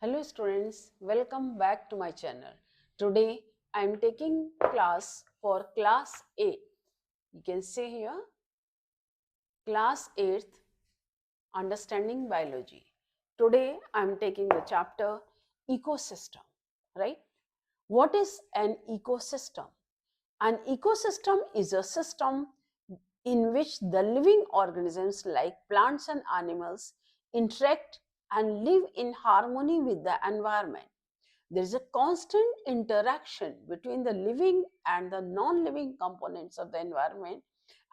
Hello students, welcome back to my channel. Today I am taking class for class 8. You can see here class 8th understanding biology. Today I am taking the chapter ecosystem, right? What is an ecosystem? An ecosystem is a system in which the living organisms like plants and animals interact and live in harmony with the environment. There is a constant interaction between the living and the non-living components of the environment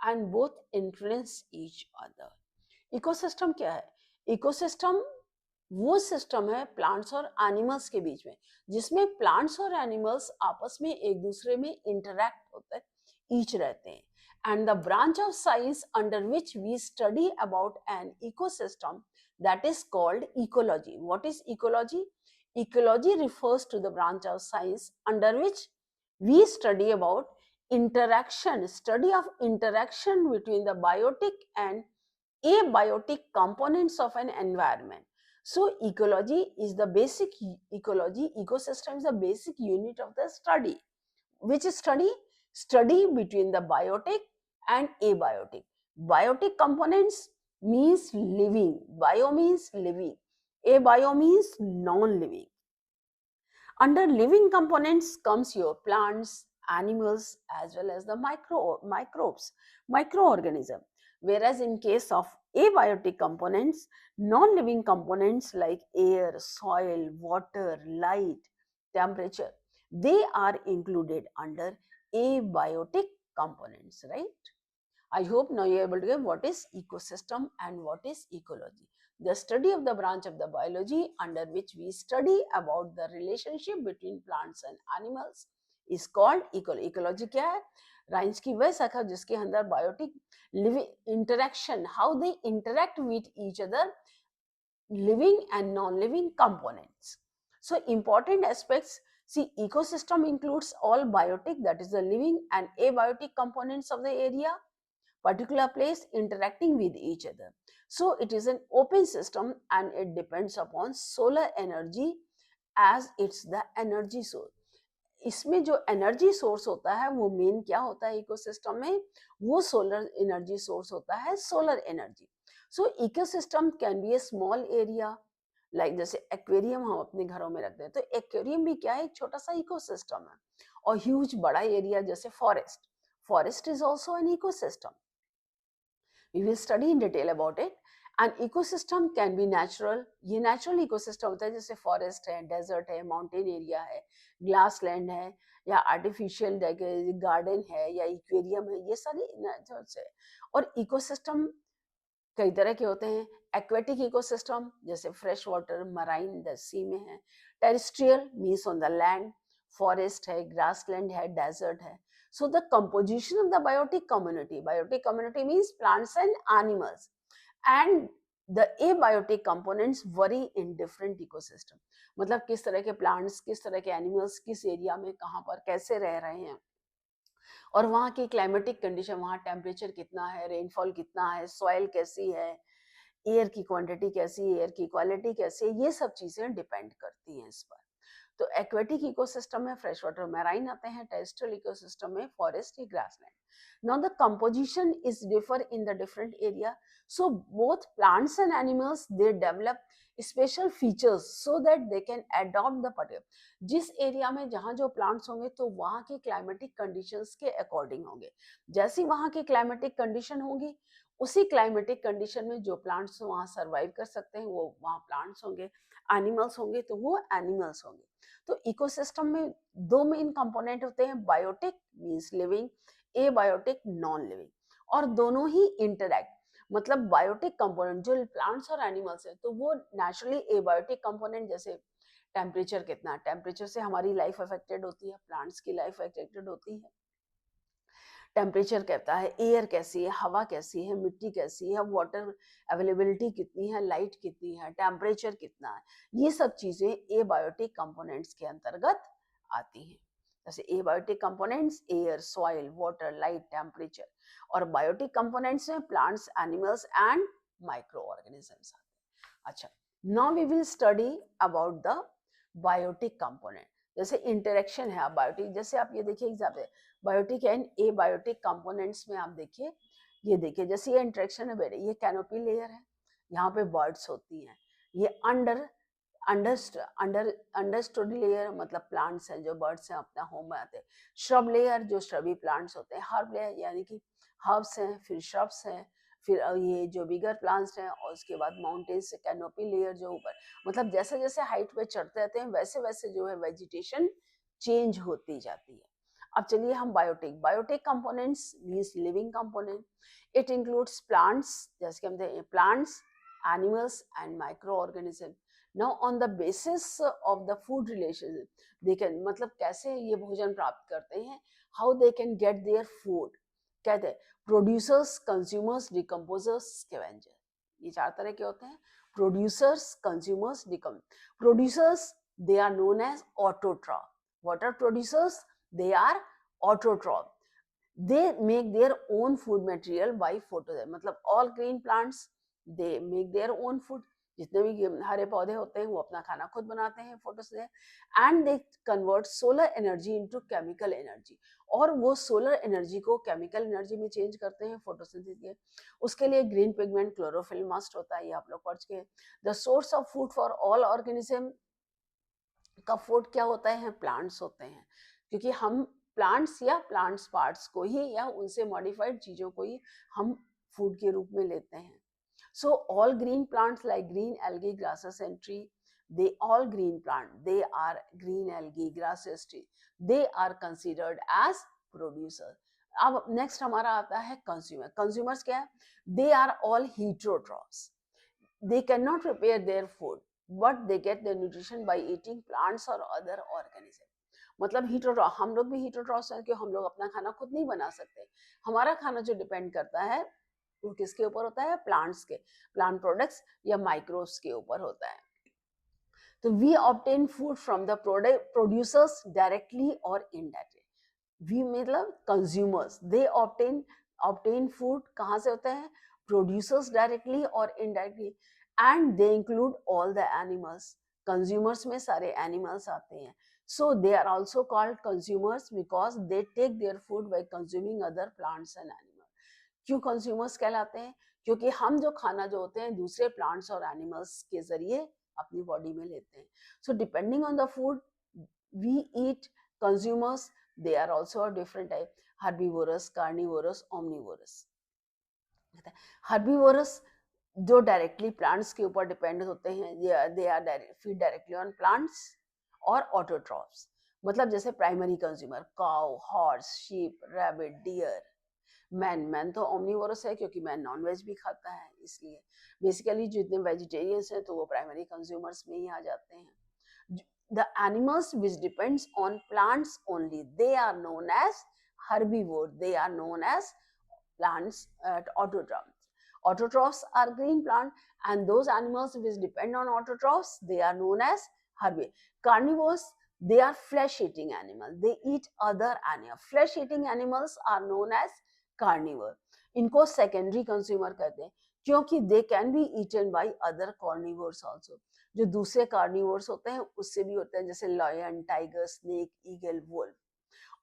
and both influence each other. Ecosystem क्या है? Ecosystem वो system है plants और animals के बीच में जिसमें plants और animals आपस में एक दूसरे में इंटरैक्ट होते हैं, ईच रहते हैं. And the branch of science under which we study about an ecosystem that is called ecology. What is ecology? Ecology refers to the branch of science under which we study about study of interaction between the biotic and abiotic components of an environment. So ecology is the basic ecosystem is the basic unit of the study. Which study between the biotic and abiotic. Biotic components means living, bio means living, abio means non-living. Under living components comes your plants, animals, as well as the microbes, microorganism. Whereas in case of abiotic components, non-living components like air, soil, water, light, temperature, they are included under abiotic components, right? I hope now you are able to get what is ecosystem and what is ecology. The study of the branch of the biology under which we study about the relationship between plants and animals is called ecology. Ecology क्या है? राइंस की वह शाखा जिसके अंदर biotic living interaction, how they interact with each other living and non-living components. So important aspects, see, ecosystem includes all biotic, that is the living, and abiotic components of the area, particular place interacting with each other. So it is an open system and it depends upon solar energy as it's the energy source. इसमें जो energy source होता है वो main क्या होता है ecosystem में? वो सोलर एनर्जी सोर्स होता है, solar energy. So ecosystem can be A small area, like जैसे एक्वेरियम हम अपने घरों में रखते हैं तो एक्वेरियम भी क्या है? एक छोटा सा इकोसिस्टम है. और ह्यूज बड़ा एरिया जैसे forest, forest is also an ecosystem. We will study in detail about it. An ecosystem can be natural. ये natural ecosystem होता है जैसे forest है, desert है, mountain area है, grassland है, या artificial garden है, या aquarium है, ये सारी natural है. और ecosystem कई तरह के होते हैं. एक्वेटिक इकोसिस्टम जैसे फ्रेश वाटर, मराइन द सी में है. Terrestrial means on the land, forest है, ग्रासलैंड है, डेजर्ट है. So the composition of the biotic community means plants and animals, and the abiotic components vary in different ecosystem. मतलब किस तरह के plants, किस तरह के animals किस एरिया में कहाँ पर कैसे रह रहे हैं, और वहाँ की क्लाइमेटिक कंडीशन, वहाँ टेम्परेचर कितना है, रेनफॉल कितना है, सॉइल कैसी है, एयर की क्वांटिटी कैसी है, एयर की क्वालिटी कैसी है, ये सब चीजें डिपेंड करती हैं इस पर. तो एक्वेटिक इकोसिस्टम में फ्रेश वाटर मैराइन आते हैं, टेरेस्ट्रियल इकोसिस्टम में फॉरेस्ट या grassland. Now the composition is differ in the different area. So both plants and animals they develop special features so that they can adopt the particular. जिस area में जहाँ जो plants होंगे तो वहाँ के क्लाइमेटिक कंडीशंस के अकॉर्डिंग होंगे. जैसी वहाँ की क्लाइमेटिक कंडीशन होगी उसी क्लाइमेटिक कंडीशन में जो प्लांट्स वहाँ सर्वाइव कर सकते हैं वो वहाँ प्लांट्स होंगे, एनिमल्स होंगे तो वो एनिमल्स होंगे. तो इकोसिस्टम में दो मेन कंपोनेंट होते हैं, biotic means living, abiotic non living, और दोनों ही इंटरैक्ट. मतलब बायोटिक कंपोनेंट जो प्लांट्स और एनिमल्स है तो वो नेचुरली एबायोटिक कंपोनेंट, जैसे टेम्परेचर कितना, टेम्परेचर से हमारी लाइफ अफेक्टेड होती है, प्लांट्स की लाइफ अफेक्टेड होती है. टेम्परेचर कहता है एयर कैसी है, हवा कैसी है, मिट्टी कैसी है, वाटर अवेलेबिलिटी कितनी है, लाइट कितनी है, टेम्परेचर कितना है, ये सब चीजें एबायोटिक कंपोनेंट्स के अंतर्गत आती हैं. जैसे abiotic components air, soil, water, light, temperature, और बायोटिक कंपोनेंट्स में plants, animals and micro organisms आते हैं. अच्छा, now we will study about the biotic component. जैसे इंटरेक्शन है बायोटिक, जैसे आप ये देखिए example biotic and a biotic components में आप देखिए, ये देखिए जैसे ये इंटरेक्शन है बेटे, ये कैनोपी लेयर है, यहाँ पे बर्ड्स होती हैं, ये अंडरस्टूड लेयर मतलब प्लांट्स हैं जो बर्ड्स हैं अपना होम में आते हैं, श्रब लेयर जो श्रबी प्लांट्स होते हैं, हर्ब लेयर यानी कि हर्ब्स हैं, फिर श्रब्स हैं, फिर ये जो बिगर प्लांट्स हैं, और उसके बाद माउंटेन्स से कैनोपी लेयर जो ऊपर, मतलब जैसे जैसे हाइट पे चढ़ते रहते हैं वैसे वैसे जो है वेजिटेशन चेंज होती जाती है। अब चलिए हम biotic components means living component, it includes plants, जैसे कि हम plants, animals and micro organism. Now on the basis of the food relation they can, मतलब कैसे ये भोजन प्राप्त करते हैं, how they can get their food, कहते हैं प्रोड्यूसर्स, कंज्यूमर्स, डिकम्पोजर्स, स्कैवेंजर। ये चार तरह के होते हैं, producers, consumers, producers they are known as autotroph. What are producers? They are autotroph. They make their own food material by photosynthesis. मतलब all green plants they make their own food. जितने भी हरे पौधे होते हैं वो अपना खाना खुद बनाते हैं photosynthesis, and they convert solar energy into chemical energy, और वो सोलर एनर्जी को केमिकल एनर्जी में चेंज करते हैं फोटोसिंथेसिस के। उसके लिए ग्रीन पिगमेंट क्लोरोफिल मस्ट होता है, ये आप लोग पढ़ चुके हैं। The source of food for all organism का फूड क्या होता है, प्लांट्स होते हैं, क्योंकि हम प्लांट्स या प्लांट्स पार्ट्स को ही या उनसे मॉडिफाइड चीजों को ही हम फूड के रूप में लेते हैं। So all green plants like green algae, grasses and tree, they all green plant, they are green algae, grasses, tree, they are considered as producer. अब नेक्स्ट हमारा आता है कंज्यूमर। कंज्यूमर्स क्या है, they are all heterotrophs, they cannot prepare their food but they get their nutrition by eating plants or other organism। मतलब हीटोट्रॉफ, हम लोग भी हीटोट्रॉफ्स हैं कि हम लोग अपना खाना खुद नहीं बना सकते, हमारा खाना जो डिपेंड करता है वो किसके ऊपर होता है, प्लांट्स के, प्लांट प्रोडक्ट्स या माइक्रोब्स के ऊपर होता है। तो we obtain food from the producers directly और इनडायरेक्टली। वी मतलब कंज्यूमर्स, दे ऑब्टेन फूड कहाँ से होते हैं, प्रोड्यूसर्स डायरेक्टली और indirectly, and they include all the animals. Consumers में सारे एनिमल्स आते हैं, so they are also called consumers because they take their food by consuming other plants and animals. क्यों कंज्यूमर्स कहलाते हैं, क्योंकि हम जो खाना जो होते हैं दूसरे प्लांट्स और एनिमल्स के जरिए अपनी बॉडी में लेते हैं। So depending on the food we eat, consumers they are also a different type, herbivorous, carnivorous, omnivorous। herbivorous जो डायरेक्टली प्लांट्स के ऊपर डिपेंड होते हैं, they are feed directly on plants, और ऑटोट्रॉफ्स मतलब जैसे primary consumer cow, horse, sheep, rabbit, deer. Man तो omnivorous है क्योंकि मैन नॉनवेज भी खाता है, इसलिए बेसिकली जितने वेजिटेरियंस हैं तो वो प्राइमरी कंज्यूमर्स में ही आ जाते हैं। The animals which depends on plants only, they are known as herbivore, they are known as plants, autotrophs. Autotrophs are green plant, and those animals which depend on autotrophs, they are known as herbivore. Carnivores, they are flesh eating animals, they eat other animals. Flesh eating animals are known as carnivore. इनको secondary consumer कहते हैं क्योंकि they can be eaten by other carnivores also, जो दूसरे carnivores होते हैं उससे भी होते हैं, जैसे lion, tiger, snake, eagle, wolf.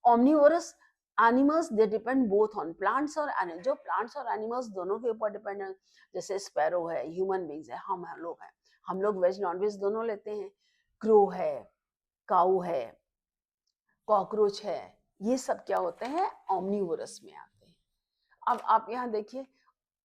Omnivorous animals they depend both on plants और एनिमल्स, जो प्लांट्स और एनिमल्स दोनों के ऊपर डिपेंड है, जैसे स्पैरो है, ह्यूमन बींग्स है, हम लोग हैं, हम लोग वेज नॉन वेज दोनों लेते हैं, क्रो है, काऊ है, कॉकरोच है, ये सब क्या होते हैं, ओमनीवोरस में आते हैं। अब आप यहाँ देखिए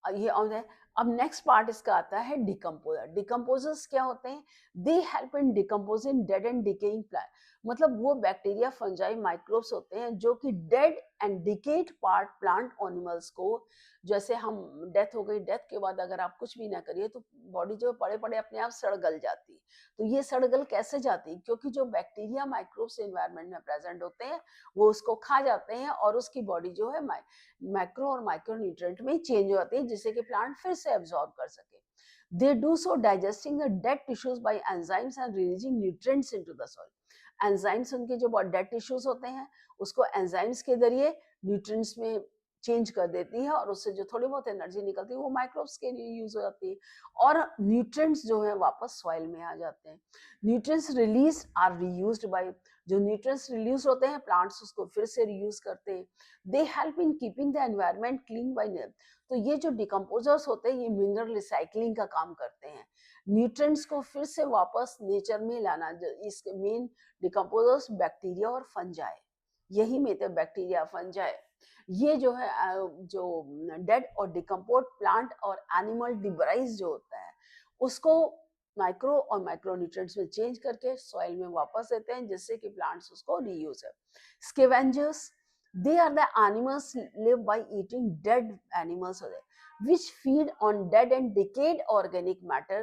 ये और है। अब नेक्स्ट पार्ट इसका आता है डिकम्पोजर। डिकम्पोजर्स क्या होते हैं, they help in decomposing dead and decaying plant, मतलब वो बैक्टीरिया, फंजाई, माइक्रोब्स होते हैं जो कि dead and decade part plant animals को, जैसे हम डेथ हो गई, डेथ के बाद अगर आप कुछ भी ना करिए तो बॉडी जो पड़े पड़े अपने आप सड़ गल जाती है। तो ये सड़ गल कैसे जाती है, क्योंकि जो बैक्टीरिया, माइक्रोब्स एनवायरमेंट में प्रेजेंट होते हैं वो उसको खा जाते हैं और उसकी बॉडी जो है मैक्रो और माइक्रो न्यूट्रिएंट में चेंज हो जाती है, जिससे कि प्लांट फिर से एब्जॉर्ब कर सके। They do so digesting the dead tissues by enzymes and releasing nutrients into the soil. Enzymes उनके जो डेड टिश्यूज होते हैं उसको एंजाइम्स के जरिए न्यूट्रिएंट्स में चेंज कर देती है और उससे जो थोड़ी बहुत एनर्जी निकलती है वो माइक्रोब्स के लिए यूज हो जाती है और न्यूट्रिएंट्स जो है वापस सॉइल में आ जाते हैं। Nutrients release are reused by, जो न्यूट्रिएंट्स रिलीज होते हैं प्लांट्स उसको फिर से रीयूज करते हैं। They help in keeping the environment clean by, तो ये जो डिकम्पोजर्स होते हैं ये मिनरल रिसाइकलिंग का काम करते हैं, न्यूट्रिएंट्स को फिर से वापस नेचर में लाना। इसके मेन डिकम्पोजर्स बैक्टीरिया और फंजाई, यही मेथड बैक्टीरिया फंजाई, ये जो है जो डेड और डिकम्पोज प्लांट और एनिमल डिब्राइज जो होता है उसको माइक्रो और माइक्रो न्यूट्रिएंट्स में चेंज करके सॉइल में वापस देते हैं जिससे कि प्लांट्स उसको रीयूज है। Scavengers, they are the animals live by eating dead animals which feed on dead and decayed organic matter.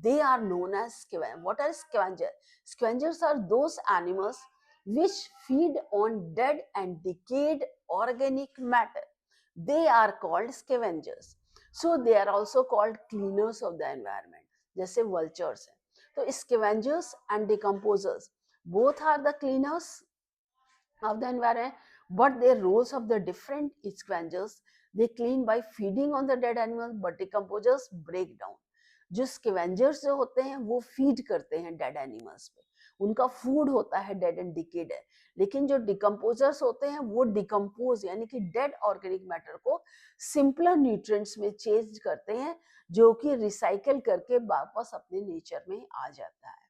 They are known as scavengers. What are scavengers? Scavengers are those animals which feed on dead and decayed organic matter. They are called scavengers. So they are also called cleaners of the environment. जैसे vultures हैं, तो scavengers and decomposers both are the cleaners of the environment, but their roles of the different. Scavengers, they clean by feeding on the dead animal, but decomposers break down. जो scavengers जो होते हैं वो feed करते हैं dead animals पे, उनका food होता है डेड एंड डिकेड है, लेकिन जो डिकम्पोजर्स होते हैं वो डिकम्पोज यानी कि डेड ऑर्गेनिक मैटर को सिंपलर न्यूट्रिएंट्स में चेंज करते हैं जो कि रिसाइकल करके वापस अपने नेचर में आ जाता है।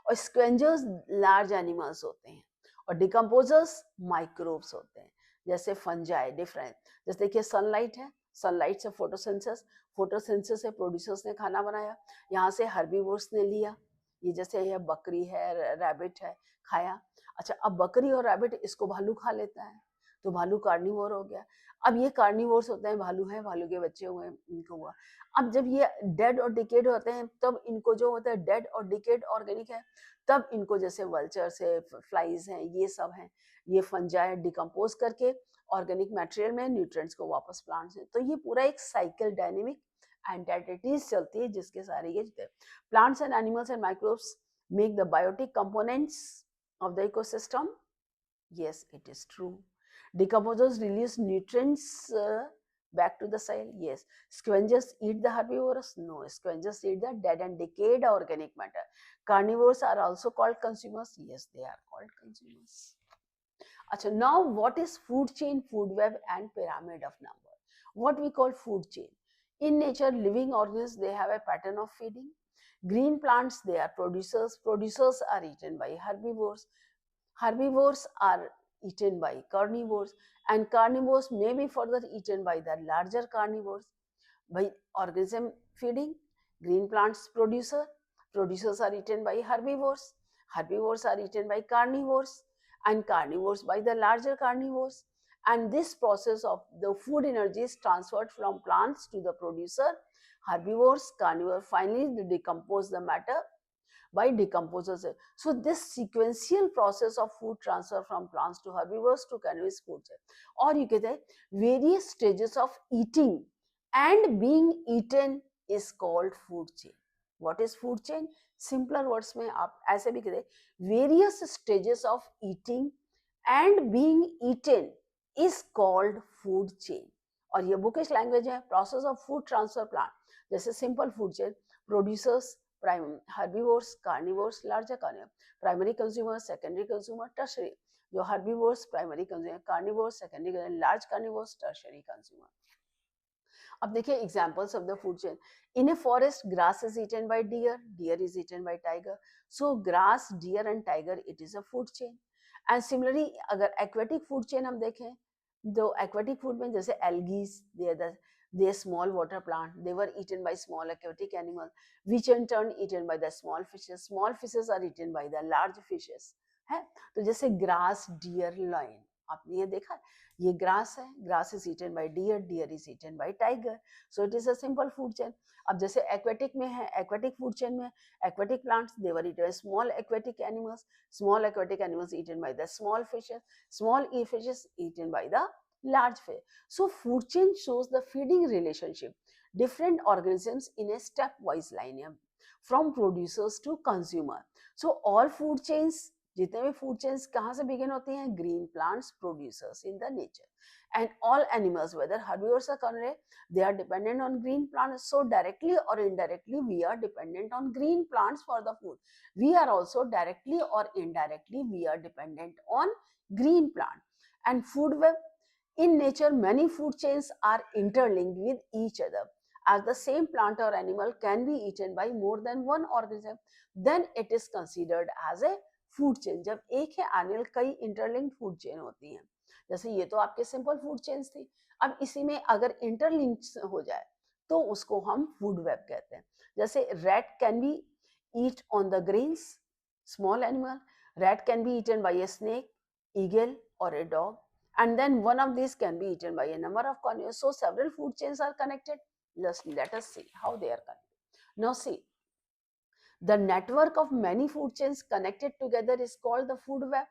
और स्केवेंजर्स लार्ज एनिमल्स होते हैं और डिकम्पोजर्स माइक्रोब्स होते हैं, जैसे फंजाई डिफरेंट। जैसे देखिए सनलाइट है, सनलाइट से फोटोसिंथेसिस, फोटोसिंथेसिस से प्रोड्यूसर्स ने खाना बनाया, यहाँ से हर्बीवोर्स ने लिया, ये जैसे ये बकरी है रैबिट है खाया। अच्छा अब बकरी और रैबिट इसको भालू खा लेता है तो भालू कार्निवोर हो गया। अब ये कार्निवोर्स होते हैं, भालू है, भालू के बच्चे हुए इनको हुआ। अब जब ये डेड और डिकेड होते हैं तब इनको जो होता है डेड और डिकेड ऑर्गेनिक है, तब इनको जैसे वल्चर्स है, फ्लाइज हैं, ये सब हैं, ये फंजाई डिकम्पोज करके ऑर्गेनिक मटेरियल में न्यूट्रिएंट्स को वापस प्लांट्स में। तो ये पूरा एक साइकिल डायनेमिक एंटिटीज चलती है जिसके सारे ये plants and animals and microbes make the biotic components of the ecosystem. Yes, it is true. Decomposers release nutrients back to the soil. Yes. Scavengers eat the herbivores. No, scavengers eat the dead and decayed organic matter. Carnivores are also called consumers. Yes, they are called consumers. Achha, now what is food chain, food web and pyramid of number? What we call food chain. In nature, living organisms, they have a pattern of feeding. Green plants, they are producers. Producers are eaten by herbivores. Herbivores are eaten by carnivores, and carnivores may be further eaten by the larger carnivores. By organism feeding, green plants producer, producers are eaten by herbivores, herbivores are eaten by carnivores, and carnivores by the larger carnivores. And this process of the food energy is transferred from plants to the producer. Herbivores, carnivores finally decompose the matter by decomposers. So this sequential process of food transfer from plants to herbivores to carnivores food chain, और ये कहते हैं various stages of eating and being eaten is called food chain. What is food chain? Simpler words में आप ऐसे भी कहते various stages of eating and being eaten is called food chain. और ये बुकिश लैंग्वेज है, process of food transfer plant, जैसे simple food chain, producers, herbivores, carnivores, larger carnivores, primary consumers, secondary consumer, tertiary. जो herbivores, primary consumer, carnivores, secondary consumer, large carnivores, tertiary consumer. अब देखिए examples of the food chain. In a forest, grass is eaten by deer, deer is eaten by tiger. So grass, deer and tiger, it is a food chain. And similarly, अगर aquatic food chain हम देखें, तो aquatic food में जैसे algae, they are small water plant, they were eaten by small aquatic animal, which in turn eaten by the small fishes. Small fishes are eaten by the large fishes. है तो जैसे grass, deer, lion, आपने ये देखा, ये grass है, grass is eaten by deer, deer is eaten by tiger. So it is a simple food chain. अब जैसे aquatic में है, aquatic food chain में aquatic plants, they were eaten by small aquatic animals, small aquatic animals eaten by the small fishes, small fishes eaten by the large fish. So food chain shows the feeding relationship, different organisms in a stepwise line from producers to consumer. So all food chains जितने भी food chains कहाँ से begin होती हैं? Green plants producers in the nature, and all animals, whether herbivores or carnivores, they are dependent on green plants. So directly or indirectly we are dependent on green plants for the food. We are also directly or indirectly we are dependent on green plant. And food web, in nature many food chains are interlinked with each other. As the same plant or animal can be eaten by more than one organism, then it is considered as a food chain. जब एक है animal, कई interlinked food chain होती हैं. जैसे ये तो आपके सिंपल फूड चेन्स थी. अब इसी में अगर इंटरलिंक हो जाए तो उसको हम फूड वेब कहते हैं. जैसे rat can be eat on the grains, small animal. Rat can be eaten by a snake, eagle और a dog, and then one of these can be eaten by a number of carnivores. So several food chains are connected. Let us see how they are connected. Now see, the network of many food chains connected together is called the food web.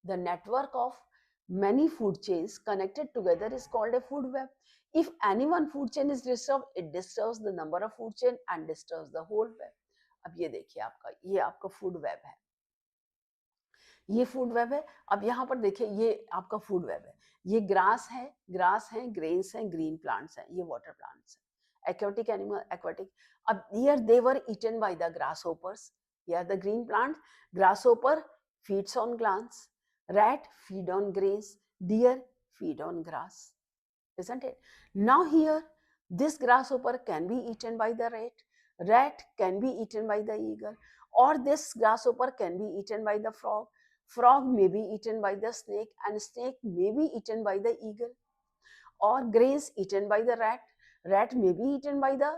The network of many food chains connected together is called a food web. If any one food chain is disturbed, it disturbs the number of food chain and disturbs the whole web. अब ये देखिए आपका, ये आपका food web है, ये food web है. अब यहाँ पर देखिए ये आपका फूड वेब है. ये ग्रास है, ग्रेन्स हैं, ग्रीन प्लांट्स हैं, ये वाटर प्लांट्स हैं. Aquatic animal, aquatic. अब here they were eaten by the grasshoppers. Here the green plant, grasshopper feeds on plants, rat feed on grains, deer feed on grass, isn't it? Now here this grasshopper can be eaten by the rat can be eaten by the eagle, or this grasshopper can be eaten by the frog may be eaten by the snake, and snake may be eaten by the eagle, or grains eaten by the rat may be eaten by the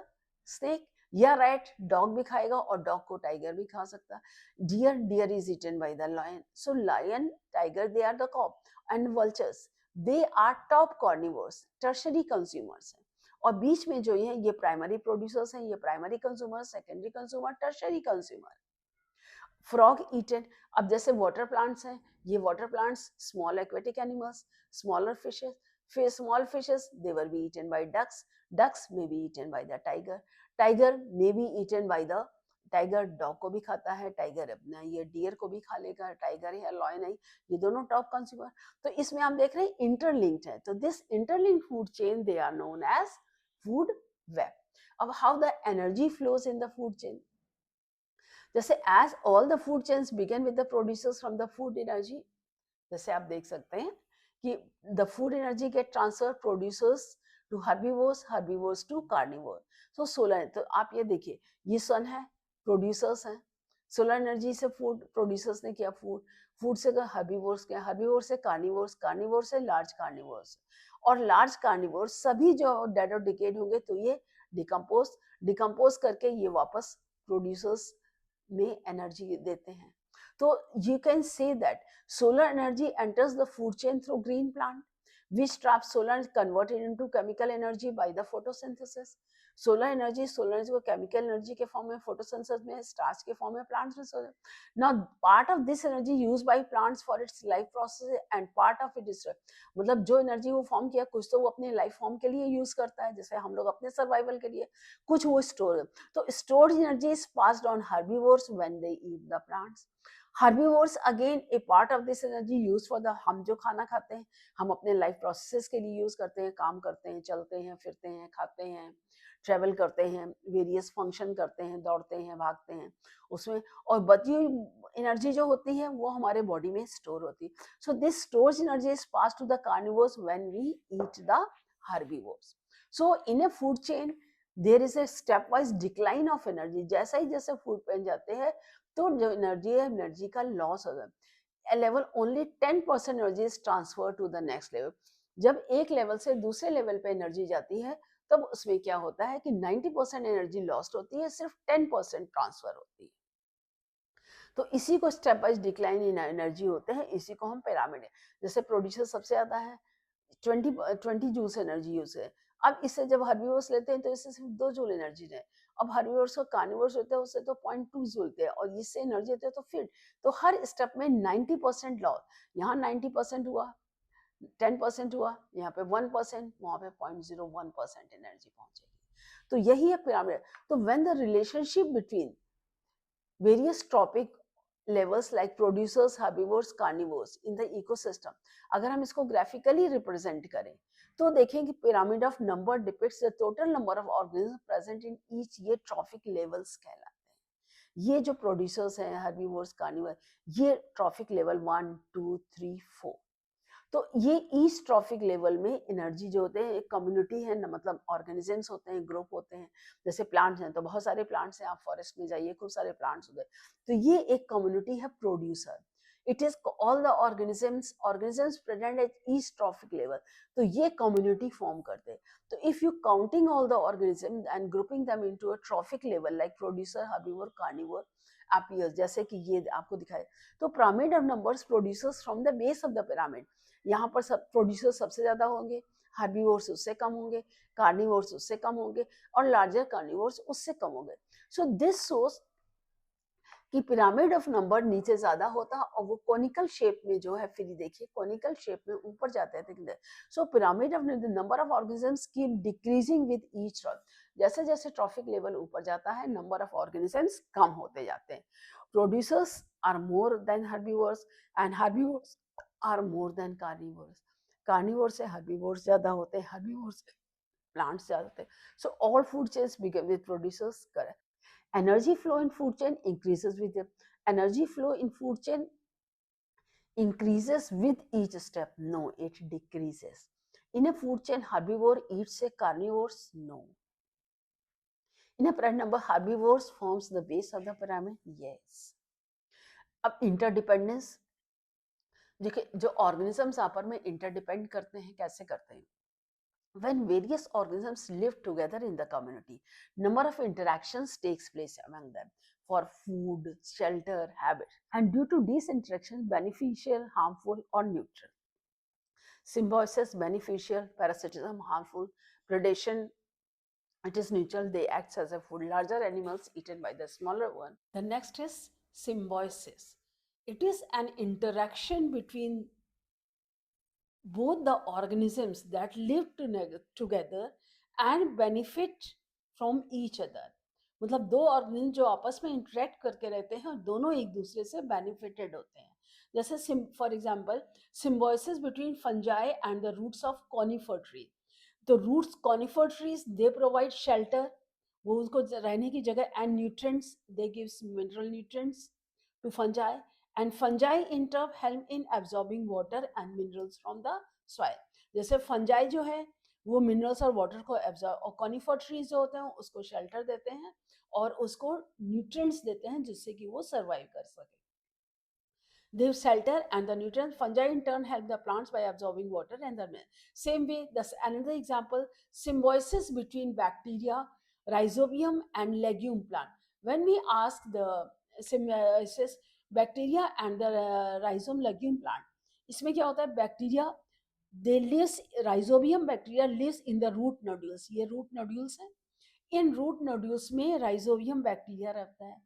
snake, या rat dog भी खाएगा और dog को tiger भी खा सकता. Deer is eaten by the lion. So lion, tiger, they are the top. And vultures, they are top carnivores, tertiary consumers हैं. और बीच में जो ये प्राइमरी प्रोड्यूसर्स हैं, ये primary consumer, secondary consumer, tertiary consumer. Frog eaten. अब जैसे water plants हैं, ये water plants small aquatic animals, smaller fishes. Small fishes, they were be eaten by ducks. Ducks may be eaten by the tiger. Tiger may be eaten by the tiger. Dog को भी खाता है tiger, अपना ये dear को भी खा लेगा. टाइगर है, लॉयन है, ये दोनों टॉप कंज्यूमर. तो इसमें हम देख रहे हैं इंटरलिंक्ड है. तो this interlinked food chain, they are known as food web. अब how the energy flows in the food chain. जैसे as all the food chains begin with the producers from the food energy. जैसे आप देख सकते हैं कि the food energy get transferred producers to herbivores to carnivore. So solar, तो आप ये देखिए, ये सन है, प्रोड्यूसर्स हैं. सोलर एनर्जी से फूड प्रोड्यूसर्स ने किया, फूड से हर्बीवोर्स किया, हर्बीवोर से कार्निवोर से लार्ज कार्निवोर्स. और लार्ज कार्निवोर सभी जो डेड और डिकेड होंगे तो ये डिकम्पोज करके ये वापस प्रोड्यूसर्स में एनर्जी देते हैं. So you can say that solar energy enters the food chain through green plant, which traps solar and converted into chemical energy by the photosynthesis. Solar energy को केमिकल एनर्जी के form में, photosynthesis में, starch के form में plants में solar. Now part of this energy use by plants for its life process and part of it is, मतलब जो energy वो फॉर्म किया, कुछ तो वो अपने लाइफ फॉर्म के लिए यूज करता है, जैसे हम लोग अपने सर्वाइवल के लिए, कुछ वो स्टोर. तो stored energy is passed on herbivores when they eat the plants. Herbivores again A part of this energy use for the, हम जो खाना खाते हैं, हम अपने लाइफ प्रोसेसेस के लिए यूज करते हैं, काम करते हैं, चलते हैं, फिरते हैं, खाते हैं, ट्रेवल करते हैं, वेरियस फंक्शन करते हैं, दौड़ते हैं, भागते हैं उसमें, और बची हुई एनर्जी जो होती है वो हमारे बॉडी में स्टोर होती है. So this stored energy is pass to the carnivores when we eat the herbivores. So in a food chain there is a step wise decline of energy. जैसा ही जैसे फूड पे जाते हैं तो जो एनर्जी है, एनर्जी का लॉस हो जाता है. Level only 10% energy is transfer to the next level. जब एक लेवल से दूसरे लेवल पे एनर्जी जाती है तब उसमें क्या होता है कि 90% एनर्जी लॉस्ट होती है, सिर्फ 10% ट्रांसफर होती है. तो इसी को step wise decline in energy होते हैं, इसी को हम पिरामिड. जैसे प्रोड्यूसर सबसे ज्यादा है, 20 जूल्स एनर्जी यूज है. अब इससे जब हर्बीवोर्स लेते हैं तो इससे सिर्फ 2 जूल एनर्जी है. अब हर्बीवोर्स को कार्निवोर्स होते हैं उससे तो 0.2 जूल है, और इससे एनर्जी होते हैं तो फिर तो हर स्टेप में 90% लॉस. यहाँ 90% हुआ, 10% हुआ, यहाँ पे 1%, वहां पे 0.01% एनर्जी पहुंचेगी. तो यही है पिरामिड. तो when the relationship between various topic levels like producers, herbivores, carnivores in the ecosystem. अगर हम इसको ग्राफिकली रिप्रेजेंट करें तो देखें कि pyramid of number depicts the total number of organism present in each, ये ट्रॉफिक लेवल्स कहलाते हैं। ये जो प्रोड्यूसर्स हैं, हर्बीवोर्स, कार्निवर, ये ट्रॉफिक लेवल 1 2 3 4। तो ये ईस्ट ट्रॉफिक लेवल में एनर्जी जो होते हैं, एक कम्युनिटी है ना, मतलब ऑर्गेनिजम्स होते हैं, ग्रुप होते हैं। जैसे प्लांट्स हैं तो बहुत सारे प्लांट्स हैं, आप फॉरेस्ट में जाइए खूब सारे प्लांट्स होते हैं, तो ये एक कम्युनिटी है producer. It is all the organisms present at east trophic level, तो ये कम्युनिटी फॉर्म करते हैं। तो if you counting all the organism and grouping them into a trophic level like producer, herbivore, carnivore appears, जैसे कि ये आपको दिखाए, तो pyramid of numbers producers from the base of the pyramid, यहाँ पर सब प्रोड्यूसर सबसे ज्यादा होंगे, हार्बीवोर्स उससे कम होंगे, कार्निवोर्स उससे कम होंगे, और लार्जर कार्निवोर्स उससे कम होंगे। सो दिस शोज कि पिरामिड ऑफ नंबर नीचे ज्यादा होता है और वो कोनिकल शेप में जो है, फिर देखिए कोनिकल शेप में ऊपर जाते हैं। So pyramid of number of organisms keep decreasing with each troph, जैसे जैसे ट्रॉफिक लेवल ऊपर जाता है नंबर ऑफ ऑर्गेनिजम्स कम होते जाते हैं। Producers are more than herbivores and herbivores are more than carnivores, carnivore से हर्बीवर्स ज्यादा होते हैं, हर्बीवर्स से प्लांट्स ज्यादा होते हैं। So all food chains begin with producers. Correct. Energy flow in food chain increases with the energy flow in food chain increases with each step. No, it decreases. In a food chain, herbivore eats a carnivores. No. In a pyramid number, herbivores forms the base of the pyramid. Yes. अब interdependence, देखिए जो organisms आपस में interdepend करते हैं, कैसे करते हैं? When various organisms live together in the community, number of interactions takes place among them for food, shelter, habit, and due to these interactions, beneficial, harmful, or neutral. Symbiosis, beneficial; parasitism, harmful; predation, it is neutral. They act as a food. Larger animals eaten by the smaller one. The next is symbiosis. It is an interaction between both the organisms that live together and benefit from each other. मतलब दो organism जो आपस में interact करके रहते हैं और दोनों एक दूसरे से बेनिफिटेड होते हैं। जैसे for example symbiosis between fungi and the roots of conifer tree. तो roots conifer trees they provide shelter, वो उसको रहने की जगह, and nutrients, they gives mineral nutrients to fungi, and fungi in turn help in absorbing water and minerals from the soil. जैसे fungi जो है वो minerals और water को absorb, और conifer trees जो होते हैं उसको shelter देते हैं और उसको nutrients देते हैं जिससे कि वो survive कर सके। They shelter and the nutrients. Fungi in turn help the plants by absorbing water and the same way. Thus, another example: symbiosis between bacteria, rhizobium, and legume plant. When we ask the symbiosis bacteria and the rhizome legume plant, इसमें क्या होता है? Bacteria they lives, rhizobium bacteria lives in the root nodules, ये root nodules हैं, इन root nodules में rhizobium bacteria रहता है।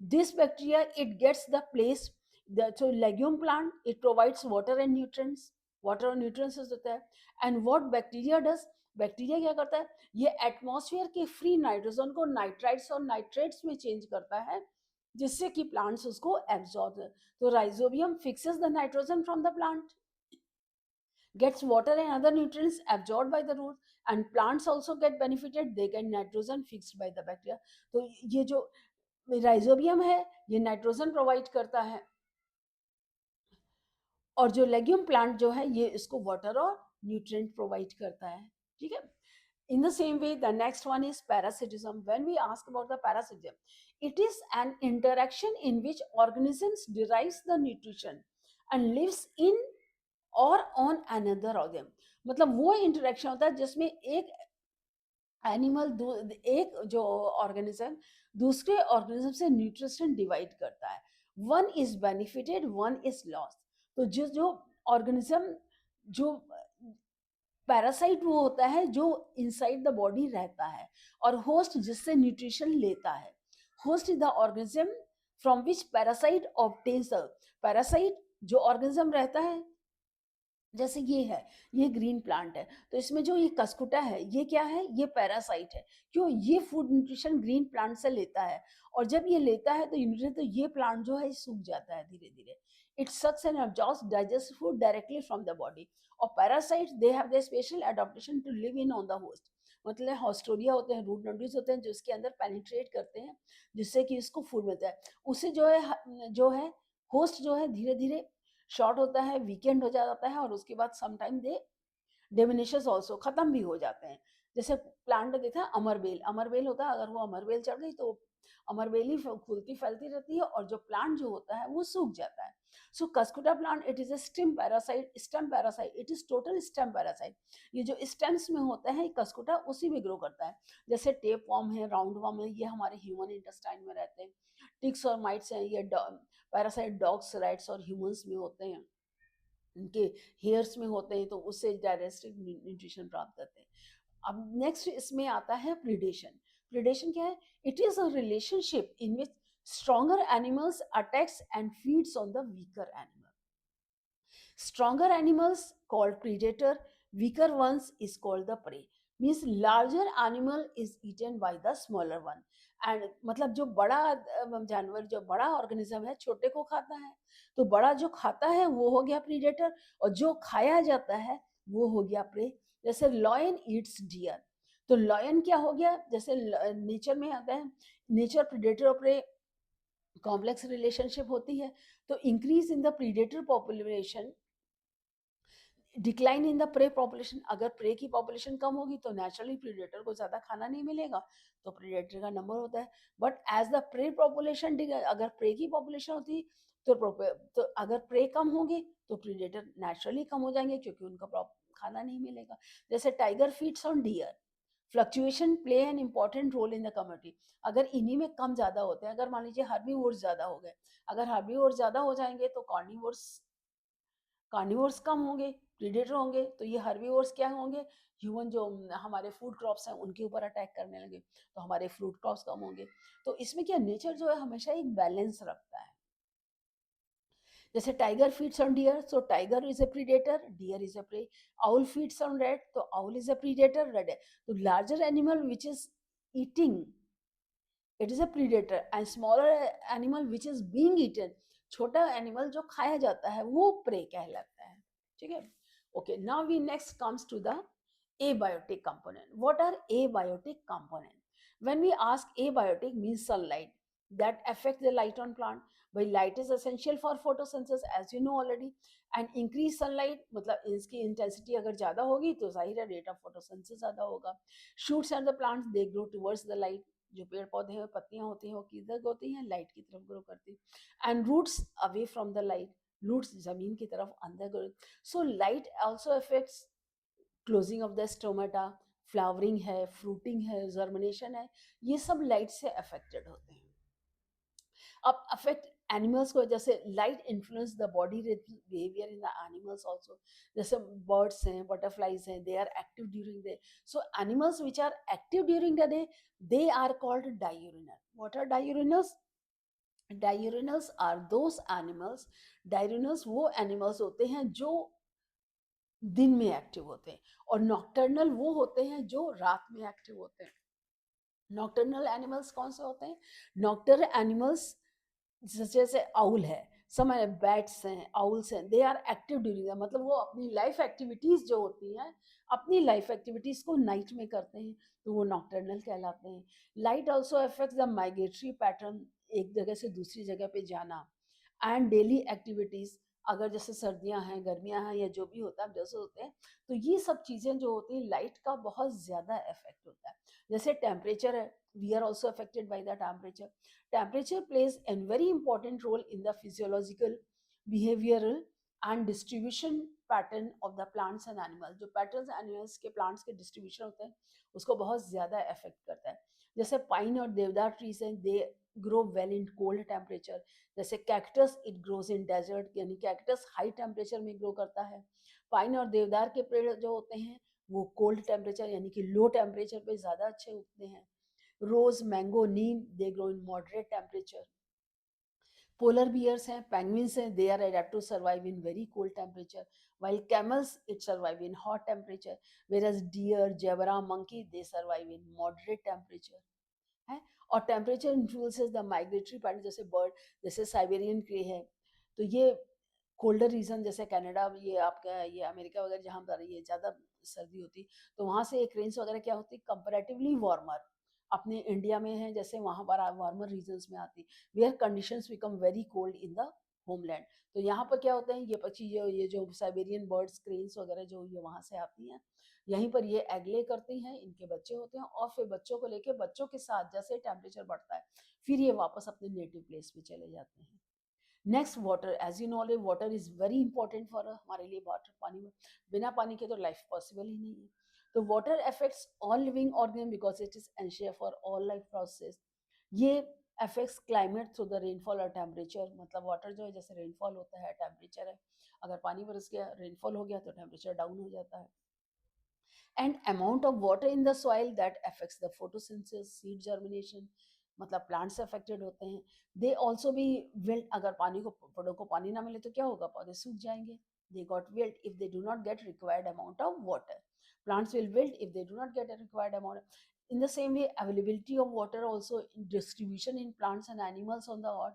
This bacteria it gets the place, so legume plant it provides water and nutrients, water और nutrients होता है। and what bacteria does, bacteria क्या करता है? ये एटमॉस्फेयर के फ्री नाइट्रोजन को नाइट्राइट्स और नाइट्रेट्स में चेंज करता है जिससे कि प्लांट्स उसको एब्जॉर्ब। तो rhizobium fixes the nitrogen from the plant, gets water and other nutrients absorbed by the root, and plants also get benefited, they get nitrogen fixed by the bacteria. तो ये जो rhizobium है ये nitrogen provide करता है और जो legume plant जो है ये इसको वाटर और न्यूट्रिएंट प्रोवाइड करता है। ठीक है। In the same way, the next one is parasitism. When we ask about the parasitism, it is an interaction in which organisms derives the nutrition and lives in or on another organ. मतलब वो interaction होता है जिसमें एक animal, एक जो organism दूसरे organism से न्यूट्रिशन डिवाइड करता है। One is benefited, one is lost. तो जो ऑर्गेनिज्म, जो पैरासाइट वो होता है जो इनसाइड द बॉडी रहता है, और होस्ट जिससे न्यूट्रिशन लेता है। Host is the organism from which parasite obtains. Parasite जो ऑर्गेनिज्म रहता है जैसे ये है, ये ग्रीन प्लांट है, तो इसमें जो ये कस्कुटा है, ये क्या है? ये पैरासाइट है। क्यों? ये फूड न्यूट्रिशन ग्रीन प्लांट से लेता है, और जब ये लेता है तो यूनिट तो ये प्लांट जो है सूख जाता है धीरे-धीरे। It sucks and absorbs digest food directly from the body. और parasites they have the special adaptation to live in on the host. मतलब हॉस्टोरिया होते हैं, रूट नोड्यूल्स होते हैं जो इसके अंदर पेनिट्रेट करते हैं, जिससे कि इसको फूड मिलता है। उसे जो है होस्ट जो है धीरे-धीरे शॉर्ट होता है, वीकेंड हो जाता है, और उसके बाद समटाइम दे डिमिनिशेस ऑल्सो, खत्म भी हो जाते हैं। जैसे प्लांट देखा है अमरबेल, अमरबेल होता है, अगर वो अमरबेल चढ़ गई तो अमरबेल ही फूलती फैलती रहती है, और जो प्लांट जो होता है वो सूख जाता है। So cuscuta plant it is a stem parasite, it is total stem parasite. ये जो स्टेम्स में होता है कस्कुटा उसी में ग्रो करता है। जैसे टेप वॉर्म है, राउंड वॉर्म है, ये हमारे ह्यूमन इंटेस्टाइन में रहते हैं। टिक्स और माइट्स हैं, ये पैरासाइट डॉग्स, रैट्स और ह्यूमंस में होते हैं, उनके हेयर्स में होते हैं, तो उससे डायरेक्ट न्यूट्रिशन प्राप्त करते हैं। अब नेक्स्ट इसमें आता है प्रीडेशन। प्रीडेशन क्या है? It is a relationship in which stronger animals attacks and feeds on the weaker animal. Stronger animals called predator, weaker ones is called the prey. Means larger animal is eaten by the smaller one. And मतलब जो बड़ा जानवर, जो बड़ा organism है, छोटे को खाता है, तो बड़ा जो खाता है वो हो गया प्रीडेटर, और जो खाया जाता है वो हो गया प्रे। जैसे लॉयन ईट्स डियर, तो लॉयन क्या हो गया? जैसे नेचर में आता है, नेचर प्रीडेटर और प्रे कॉम्प्लेक्स रिलेशनशिप होती है, तो increase in the predator population, decline in the prey population. अगर प्रे की पॉपुलेशन कम होगी तो नेचुरली प्रीडेटर को ज्यादा खाना नहीं मिलेगा, तो प्रीडेटर का नंबर होता है। But as the prey population, अगर प्रे की पॉपुलेशन होती तो तो अगर प्रे कम होंगे तो प्रीडेटर नेचुरली कम हो जाएंगे, क्योंकि उनका खाना नहीं मिलेगा। जैसे tiger feeds on deer, fluctuation play an important role in the community. अगर इन्हीं में कम ज्यादा होते हैं, अगर मान लीजिए हार्बीवोर्स ज्यादा हो गए, अगर हार्बीवोर्स ज्यादा हो जाएंगे तो कार्निवोर्स, कार्निवोर्स कम होंगे, प्रीडेटर होंगे, तो ये हर्बीवोर्स क्या होंगे? ह्यूमन जो हमारे फूड क्रॉप्स हैं उनके ऊपर अटैक करने लगे, तो हमारे फ्रूट क्रॉप्स कम होंगे। तो इसमें क्या, नेचर जो है हमेशा एक बैलेंस रखता है। जैसे tiger feeds on deer, so tiger is a predator, deer is a prey. Owl feeds on rat, तो owl is a predator, rat है। तो larger animal which is eating, it is a predator, and smaller animal which is being eaten, छोटा animal जो खाया जाता है वो pray कहलाता है। ठीक है। Okay, now we next comes to the abiotic component. What are abiotic component? When we ask abiotic means sunlight that affect the light on plant. By light is essential for photosynthesis as you know already, and increase sunlight मतलब इसकी intensity अगर ज्यादा होगी तो जाहिर है rate of photosynthesis ज्यादा होगा। Shoots and the plants they grow towards the light, जो पेड़ पौधे हैं पत्तियां होती हैं वो किधर होती हैं? लाइट की तरफ ग्रो करती हैं। And roots away from the light, roots जमीन की तरफ अंदर grow. So light also affects closing of the stomata, flowering है, फ्रूटिंग है, जर्मिनेशन है, ये सब लाइट से अफेक्टेड होते हैं। अब अफेक्ट एनिमल्स को, जैसे light influence the body behaviour in the animals also. जैसे बर्ड्स हैं, बटरफ्लाइज हैं, they are active during day. So animals which are active during the day they are called diurnal. What are diurnals? Diurnals are those animals, diurnals वो animals होते हैं जो दिन में active होते हैं, और नॉक्टर्नल वो होते हैं जो रात में एक्टिव होते हैं। नॉक्टर्नल एनिमल्स कौन से होते हैं? नॉक्टर्नल एनिमल्स जैसे आउल है, समय बैट्स हैं, आउल्स हैं, दे आर एक्टिव ड्यूरिंग, मतलब वो अपनी लाइफ एक्टिविटीज जो होती हैं, अपनी लाइफ एक्टिविटीज को नाइट में करते हैं, तो वो नॉक्टर्नल कहलाते हैं। Light also affects the migratory pattern, एक जगह से दूसरी जगह पे जाना, एंड डेली एक्टिविटीज, अगर जैसे सर्दियां हैं, गर्मियां हैं, या जो भी होता है जैसे होते हैं, तो ये सब चीजें जो होती हैं लाइट का बहुत ज्यादा इफेक्ट होता है। जैसे टेम्परेचर है, we are also affected by the temperature. Temperature plays a very important role in the physiological, behavioral and distribution pattern of the plants and animals. जो patterns animals के plants के distribution होते हैं उसको बहुत ज़्यादा affect करता है। जैसे पाइन और देवदार ट्रीज हैं, they grow well in cold temperature. जैसे cactus it grows in desert, यानी कैक्टस हाई टेम्परेचर में ग्रो करता है। पाइन और देवदार के पेड़ जो होते हैं वो कोल्ड टेम्परेचर यानी कि लो टेम्परेचर पे ज़्यादा अच्छे उगते हैं। Rose, mango, neem they grow in moderate temperature. Polar bears हैं, penguins हैं, they are adapt to survive in very cold temperature, while camels it survive in hot temperature, whereas deer, zebra, monkey they survive in moderate temperature. है और temperature influences the migratory pattern, जैसे bird, जैसे Siberian क्रे है, तो ये colder reason जैसे Canada, ये आपका ये अमेरिका वगैरह जहाँ पर ये ज़्यादा सर्दी होती, तो वहाँ से क्रेन्स वगैरह क्या होती कंपैरेटिवली वार्मर, अपने इंडिया में है जैसे वहाँ पर वार्मर रीजन्स में आती, where conditions become very cold in the homeland. तो यहाँ पर क्या होते हैं, ये पक्षी ये जो साइबेरियन बर्ड्स क्रेन्स वगैरह जो ये वहाँ से आती हैं, यहीं पर ये एग ले करती हैं, इनके बच्चे होते हैं और फिर बच्चों को लेके बच्चों के साथ जैसे टेम्परेचर बढ़ता है फिर ये वापस अपने नेटिव प्लेस पे चले जाते हैं। Next water, as you know water is very important for हमारे लिए, वाटर पानी में बिना पानी के तो लाइफ पॉसिबल ही नहीं है। तो water affects all living organism because it is essential for all life process. ये affects climate through the rainfall और टेम्परेचर, मतलब वाटर जो है जैसे रेनफॉल होता है टेम्परेचर है, अगर पानी बरस गया रेनफॉल हो गया तो टेम्परेचर डाउन हो जाता है। and amount of water in the soil that affects the photosynthesis, seed germination, मतलब प्लांट्स अफेक्टेड होते हैं। दे ऑल्सो भी विल्ट, अगर पानी को पौधों को पानी ना मिले तो क्या होगा, पौधे सूख जाएंगे। They got wilt if they do not gate required amount of water, plants will wilt if they do not get a required amount. In the same way, availability of water also in distribution in plants and animals on the earth,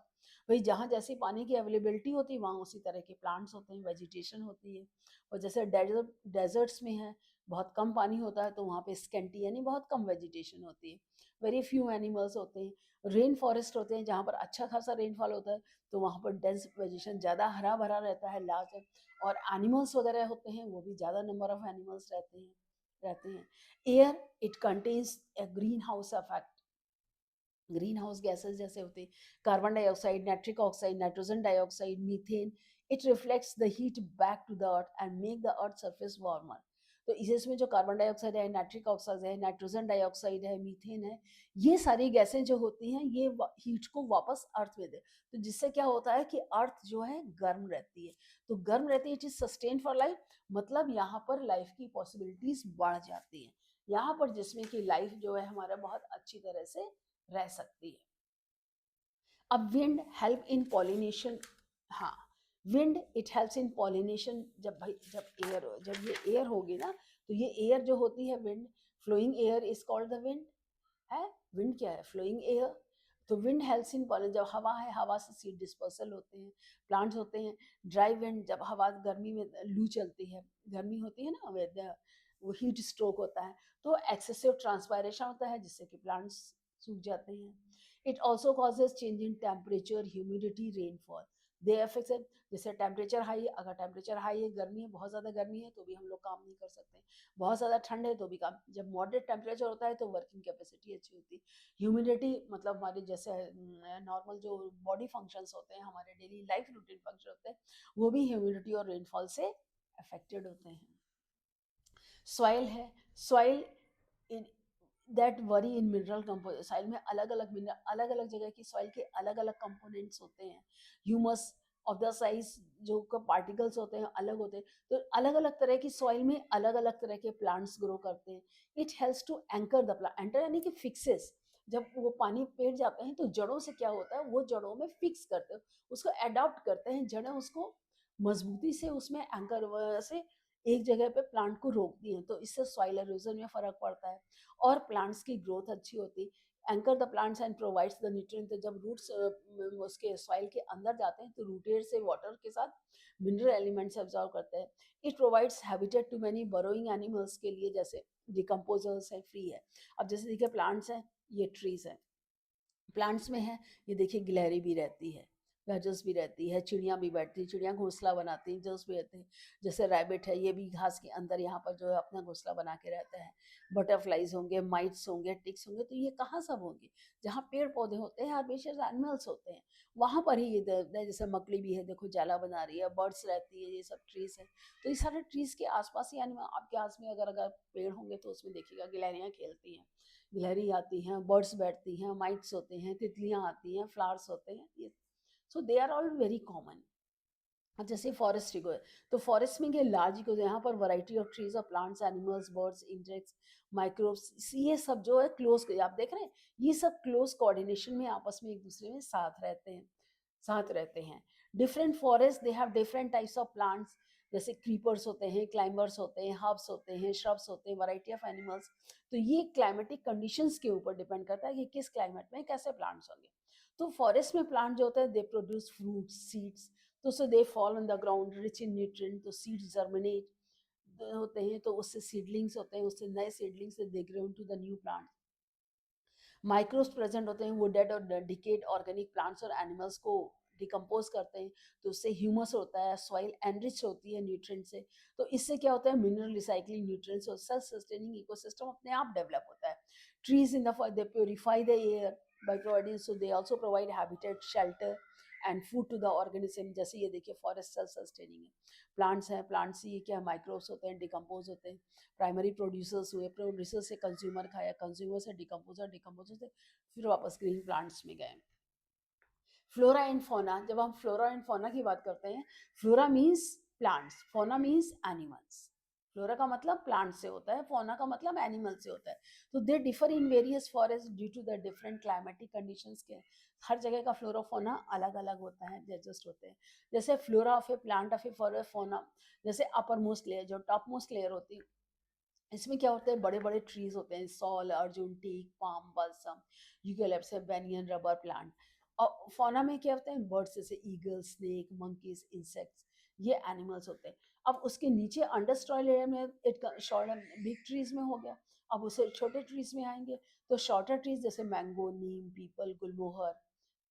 भाई जहाँ जैसी पानी की availability होती है वहाँ उसी तरह के प्लांट्स होते हैं, वेजिटेशन होती है। और जैसे डेजर्ट्स में है बहुत कम पानी होता है तो वहाँ पे स्केंटी यानी बहुत कम वेजिटेशन होती है, वेरी फ्यू एनिमल्स होते हैं। रेन फॉरेस्ट होते हैं जहाँ पर अच्छा खासा रेनफॉल होता है तो वहाँ पर डेंस वेजिटेशन ज़्यादा हरा भरा रहता है, लार्ज, और एनिमल्स वगैरह होते हैं वो भी ज़्यादा नंबर ऑफ एनिमल्स रहते हैं। Air, it contains a green house effect, green house gases जैसे होते हैं carbon dioxide, nitric oxide, nitrogen dioxide, methane, it reflects the heat back to the earth and make the earth surface warmer. तो इसमें जो carbon dioxide है, nitric oxide है, nitrogen dioxide है, methane है, ये सारी गैसें जो होती हैं ये हीट को वापस अर्थ में दे, तो जिससे क्या होता है कि अर्थ जो है गर्म रहती है। तो गर्म रहती है, it is sustain for life, मतलब यहाँ पर लाइफ की पॉसिबिलिटीज बढ़ जाती हैं, यहाँ पर जिसमें कि लाइफ जो है हमारा बहुत अच्छी तरह से रह सकती है। अब विंड हेल्प इन पॉलिनेशन, हाँ wind it helps in pollination, जब ये एयर होगी ना, तो ये एयर जो होती है wind, flowing air is called the wind है। विंड क्या है, फ्लोइंग एयर। तो विंड हेल्प्स इन पॉलिन, जब हवा है हवा से सीड डिस्पर्सल होते हैं, प्लांट्स होते हैं। ड्राई विंड, जब हवा गर्मी में लू चलती है, गर्मी होती है ना, वो हीट स्ट्रोक होता है, तो एक्सेसिव ट्रांसपायरेशन होता है जिससे कि प्लांट्स सूख जाते हैं। It also causes change in temperature, humidity, rainfall, they affect, जैसे टेम्परेचर हाई, अगर टेम्परेचर हाई है, गर्मी है, बहुत ज़्यादा गर्मी है तो भी हम लोग काम नहीं कर सकते, बहुत ज़्यादा ठंड है तो भी काम, जब मॉडरेट टेम्परेचर होता है तो वर्किंग कैपेसिटी अच्छी होती है। ह्यूमिडिटी मतलब हमारे जैसे नॉर्मल जो बॉडी फंक्शंस होते हैं, हमारे डेली लाइफ रूटीन फंक्शन होते हैं, वो भी ह्यूमिडिटी और रेनफॉल से अफेक्टेड होते हैं। सॉइल है, soil that worry in mineral compose, soil में अलग अलग मिनरल, अलग अलग जगह की सॉइल के अलग अलग कंपोनेंट्स होते हैं। ह्यूमस ऑफ द साइज जो पार्टिकल्स होते हैं अलग होते हैं, तो अलग अलग तरह की सॉइल में अलग अलग तरह के प्लांट्स ग्रो करते हैं। It helps to anchor the plant, enter यानी कि फिक्सेस, जब वो पानी पेड़ जाते हैं तो जड़ों से क्या होता है, वो जड़ों में फिक्स करते हैं, उसको अडॉप्ट करते हैं, जड़ें उसको मजबूती से उसमें एंकर से एक जगह पे प्लांट को रोकती हैं, तो इससे सॉइल एरोजन में फर्क पड़ता है और प्लांट्स की ग्रोथ अच्छी होती। Anchor the plants and provides the nutrient, तो जब रूट्स उसके सॉइल के अंदर जाते हैं तो रूटेर से वाटर के साथ मिनरल एलिमेंट्स एब्जॉर्व करते हैं। It provides habitat to many burrowing animals के लिए, जैसे डिकम्पोजर्स है, फ्री है। अब जैसे देखिए प्लांट्स हैं, ये ट्रीज हैं, प्लांट्स में है, ये देखिए गिलहरी भी रहती है, जस भी रहती है, चिड़िया भी बैठती है, चिड़िया घोंसला बनाती हैं, जस भी रहते हैं। जैसे रैबिट है, ये भी घास के अंदर यहाँ पर जो है अपना घोंसला बना के रहता है। बटरफ्लाइज होंगे, माइट्स होंगे, टिक्स होंगे, तो ये कहाँ सब होंगे, जहाँ पेड़ पौधे होते हैं, हर्बेशियस एनिमल्स होते हैं, वहाँ पर ही ये जैसे मकड़ी भी है, देखो जाला बना रही है, बर्ड्स रहती है, ये सब ट्रीज है। तो ये सारे ट्रीज के आसपास ही एनिमल, आपके आस में अगर अगर पेड़ होंगे तो उसमें देखिएगा गिलहरियाँ खेलती हैं, गिलहरी आती हैं, बर्ड्स बैठती हैं, माइट्स होते हैं, तितलियां आती हैं, फ्लावर्स होते हैं, ये so they are all very common. अब जैसे फॉरेस्ट इको है, तो फॉरेस्ट में ये लार्ज इको, यहाँ पर variety of trees of plants, animals, birds, insects, microbes, ये सब जो है क्लोज, आप देख रहे हैं ये सब क्लोज कोऑर्डिनेशन में आपस में एक दूसरे में साथ रहते हैं। साथ रहते हैं। Different forest they have different types of plants, जैसे क्रीपर्स होते हैं, क्लाइंबर्स होते हैं, हर्ब्स होते हैं, श्रब्स होते हैं, वैरायटी ऑफ एनिमल्स। तो ये क्लाइमेटिक कंडीशंस के ऊपर डिपेंड करता है कि किस क्लाइमेट में कैसे प्लांट्स होंगे। तो फॉरेस्ट में प्लांट जो होते हैं दे प्रोड्यूस फ्रूट्स, सीड्स, तो so they fall on the ground rich in nutrient, तो सीड्स जर्मिनेट होते हैं, तो उससे सीडलिंग्स होते हैं, उससे नए सीडलिंग्स से they grow into the new plant. Microbes present होते हैं, वो डेड और डिकेड ऑर्गेनिक प्लांट्स और एनिमल्स को डिकम्पोज करते हैं, तो उससे ह्यूमस होता है, सॉइल एनरिच होती है न्यूट्रिएंट से। तो इससे क्या होता है, मिनरल रिसाइकलिंग, न्यूट्रिएंट्स और सेल्फ सस्टेनिंग इकोसिस्टम अपने आप डेवलप होता है। Trees in the they purify the air by providing, so they also provide habitat, shelter and food to the organism। जैसे ये देखिए फॉरेस्ट सेल्फ सस्टेनिंग है, प्लांट्स हैं, प्लांट्स से ये क्या माइक्रोब्स होते हैं, डिकम्पोज होते हैं, प्राइमरी प्रोड्यूसर्स हुए, प्रोड्यूसर से कंज्यूमर खाया, कंज्यूमर से डिकम्पोजर, डिकम्पोजर से फिर वापस ग्रीन प्लांट्स में गए। फ्लोरा एंड फोना, जब हम फ्लोरा एंड फोना की बात करते हैं, फ्लोरा मीन्स प्लांट्स, फोना मीन्स एनिमल्स। फ्लोरा का मतलब प्लांट से होता है, फोना का मतलब एनिमल से होता है। तो they differ in various forest due to the different climatic conditions के, हर जगह का फ्लोरा फोना अलग अलग होता है, एडजस्ट होते हैं। जैसे flora of A plant of a forest फोना, जैसे अपर मोस्ट लेयर, जो टॉप मोस्ट लेयर होती है, इसमें क्या होता है, बड़े बड़े ट्रीज होते हैं, sal, arjun, teak, palm, balsam, eucalyptus, banyan, rubber plant. और फौना में क्या होता है, बर्ड्स जैसे ईगल, स्नेक, मंकीज, इंसेक्ट्स, ये एनिमल्स होते हैं। अब उसके नीचे अंडर सॉइल एरिया में एक शॉर्ट बिग ट्रीज में हो गया। अब उसे छोटे ट्रीज में आएंगे, तो शॉर्टर ट्रीज जैसे mango, neem, peepal, gulmohar,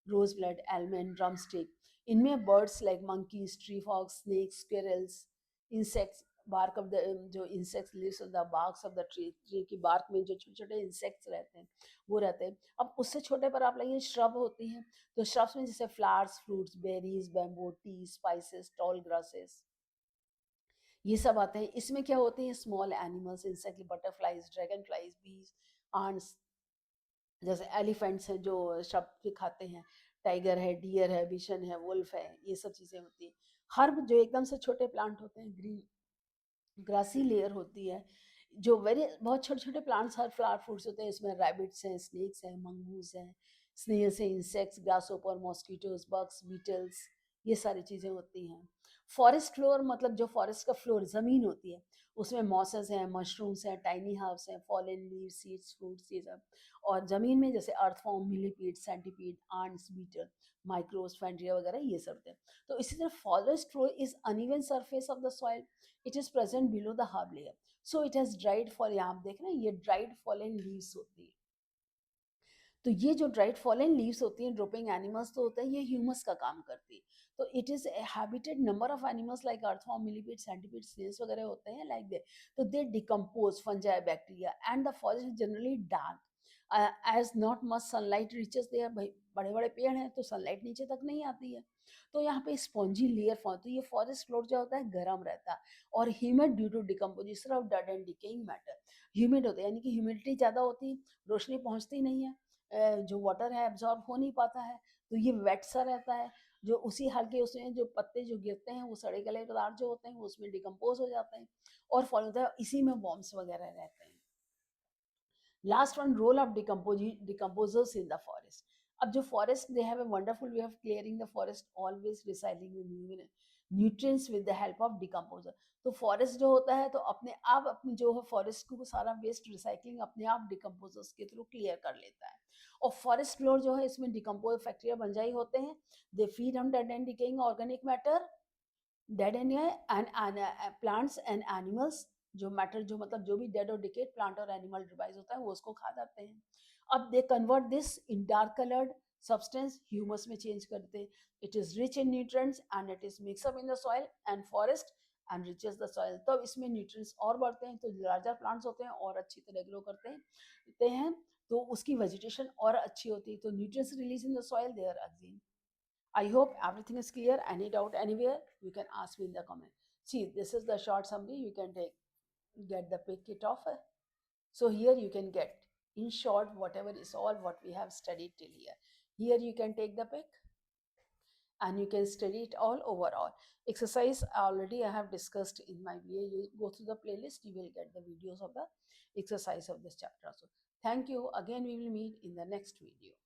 rosewood, almond, drumstick, इनमें birds like monkeys, tree fox, snakes, squirrels, insects, bark of the, जो insects lives on the barks of the tree, tree की बार्क में जो छोटे छोटे इंसेक्ट्स रहते हैं वो रहते हैं। अब उससे छोटे पर आप लाइए श्रब होती हैं, तो श्रब्स में जैसे flowers, fruits, berries, bamboo, T, spices, toll grasses, ये सब आते हैं। इसमें क्या होते हैं, small animals, insect, butterflies, dragon flies, बीज, आंट्स, जैसे एलिफेंट्स हैं जो श्रब के खाते हैं, टाइगर है, डियर है, बिशन है, वुल्फ है, ये सब चीजें होती हैं। हर्ब जो एकदम से छोटे प्लांट होते हैं, ग्रीन ग्रासी लेयर होती है, जो वेरी बहुत छोटे छोटे प्लांट्स, हर फ्लावर फ्रूट्स होते हैं, इसमें रैबिट्स हैं, स्नेक्स हैं, मंगूस हैं, स्नेल्स हैं, insects, grasshopper, mosquitoes, bugs, Beatles, ये सारी चीज़ें होती हैं। फॉरेस्ट फ्लोर मतलब जो फॉरेस्ट का फ्लोर ज़मीन होती है, उसमें मॉसेस हैं, मशरूम्स हैं, टाइनी हर्ब्स हैं, फॉलन लीव्स, सीड्स, फ्रूट्स, ये सब। और ज़मीन में जैसे earthworm, millipede, centipede, ants, beetle, micros, फैंड्रिया वगैरह, ये सब थे। तो इसी तरह forest floor is uneven surface of the soil, it is present below the herb layer, so it has dried fall. यहाँ आप देख रहे हैं ये ड्राइड फॉलन लीव्स होती है। तो ये जो ड्राइड फॉलन लीव्स होती हैं, ड्रोपिंग एनिमल्स तो होता है, ये ह्यूमस का काम करती है। तो it is habited number of animals like earthworm, millipede, centipede, snails वगैरह होते हैं लाइक दे। तो they decompose fungi, bacteria, and the forest is generally dark as not much sunlight reaches there. भाई बड़े बड़े पेड़ हैं तो सनलाइट नीचे तक नहीं आती है, तो यहाँ पे स्पॉन्जी लेयर फॉर्म। तो ये फॉरेस्ट फ्लोर जो होता है गर्म रहता है और humid due to decomposition of dead and decaying matter. Humid होता है, यानी कि ह्यूमिडिटी ज़्यादा होती है, रोशनी पहुँचती नहीं है, जो वाटर है एब्जॉर्ब हो नहीं पाता है, तो ये वेट सा रहता है। जो उसी हल्के उसमें जो पत्ते जो गिरते हैं, वो सड़े गले पदार्थ जो होते हैं वो उसमें डिकम्पोज हो जाते हैं और फॉल होता है, इसी में वॉर्म्स वगैरह रहते हैं। Last one, role of decomposers in the forest. अब जो forest they have a wonderful way of clearing the forest, always recycling nutrients with the help of decomposer. तो फॉरेस्ट जो होता है तो अपने आप अपनी जो है फॉरेस्ट को सारा वेस्ट रिसाइकलिंग अपने आप डिकम्पोजर्स के थ्रू क्लियर कर लेता है। और फॉरेस्ट फ्लोर जो है इसमें डिकम्पोज फैक्ट्रिया बंजाई होते हैं, they feed on dead and decaying organic matter, dead and plants and animals, जो मैटर जो मतलब जो भी डेड और डिकेड प्लांट और एनिमल डिवाइस होता है वो उसको खा जाते हैं। अब they convert this in dark coloured substance, humus में चेंज करते हैं। It is rich in nutrients and it is mix up in the soil and forest and riches the soil. तब इसमें न्यूट्रिएंट्स और बढ़ते हैं, तो लार्जर प्लांट्स होते हैं और अच्छी तरह ग्रो करते हैं, तो उसकी वेजिटेशन और अच्छी होती है, तो nutrients release in the soil, they are again. I hope everything is clear. Any doubt anywhere, you can ask me in the comment. See, this is the short summary. You can get the pick it off. So here you can get, in short, whatever is all what we have studied till here. Here you can take the pick and you can study it all overall. Exercise already I have discussed in my video. You go through the playlist, you will get the videos of the exercise of this chapter also. Thank you. Again, we will meet in the next video.